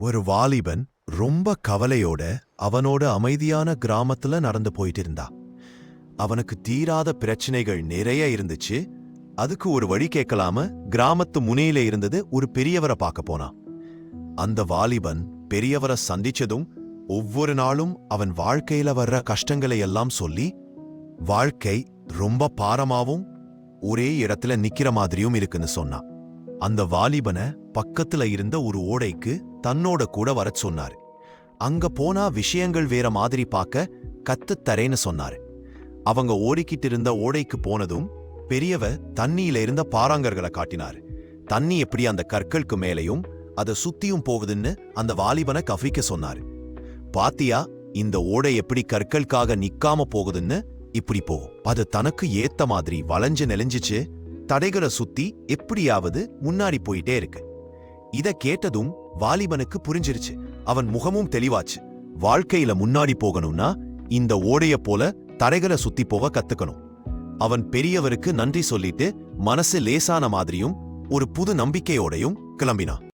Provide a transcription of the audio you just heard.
ஒரு வாலிபன் ரொம்ப கவலையோட அவனோட அமைதியான கிராமத்துல நடந்து போயிட்டு இருந்தான். அவனுக்கு தீராத பிரச்சனைகள் நிறைய இருந்துச்சு. அதுக்கு ஒரு வழி கேட்கலாம கிராமத்து முனையில இருந்தது ஒரு பெரியவரை பார்க்க போனான். அந்த வாலிபன் பெரியவரை சந்திச்சதும் ஒவ்வொரு நாளும் அவன் வாழ்க்கையில வர்ற கஷ்டங்களை எல்லாம் சொல்லி, வாழ்க்கை ரொம்ப பாரமாவும் ஒரே இடத்துல நிக்கிற மாதிரியும் இருக்குன்னு சொன்னான். அந்த வாலிபனை பக்கத்துல இருந்த ஒரு ஓடைக்கு தன்னோட கூட வரச் சொன்னாரு. அங்க போனா விஷயங்கள் வேற மாதிரி பார்க்க கத்துத் தரேன்னு சொன்னாரு. அவங்க ஓடிக்கிட்டு இருந்த ஓடைக்கு போனதும் பெரியவ தண்ணியில இருந்த பாறாங்கர்களை காட்டினாரு. தண்ணி எப்படி அந்த கற்களுக்கு மேலையும் அதை சுத்தியும் போகுதுன்னு அந்த வாலிபனை கவனிக்க சொன்னாரு. பாத்தியா, இந்த ஓடை எப்படி கற்களுக்காக நிக்காம போகுதுன்னு? இப்படி போகும். அது தனக்கு ஏத்த மாதிரி வளைஞ்சு நெளிஞ்சிச்சு, தடைகளை சுத்தி எப்படியாவது முன்னாடி போயிட்டே இருக்கு. இத கேட்டதும் வாலிபனுக்கு புரிஞ்சிருச்சு. அவன் முகமும் தெளிவாச்சு. வாழ்க்கையில முன்னாடி போகணும்னா இந்த ஓடைய போல தடைகளை சுத்தி போக கத்துக்கணும். அவன் பெரியவருக்கு நன்றி சொல்லிட்டு மனசு லேசான மாதிரியும் ஒரு புது நம்பிக்கையோடையும் கிளம்பினான்.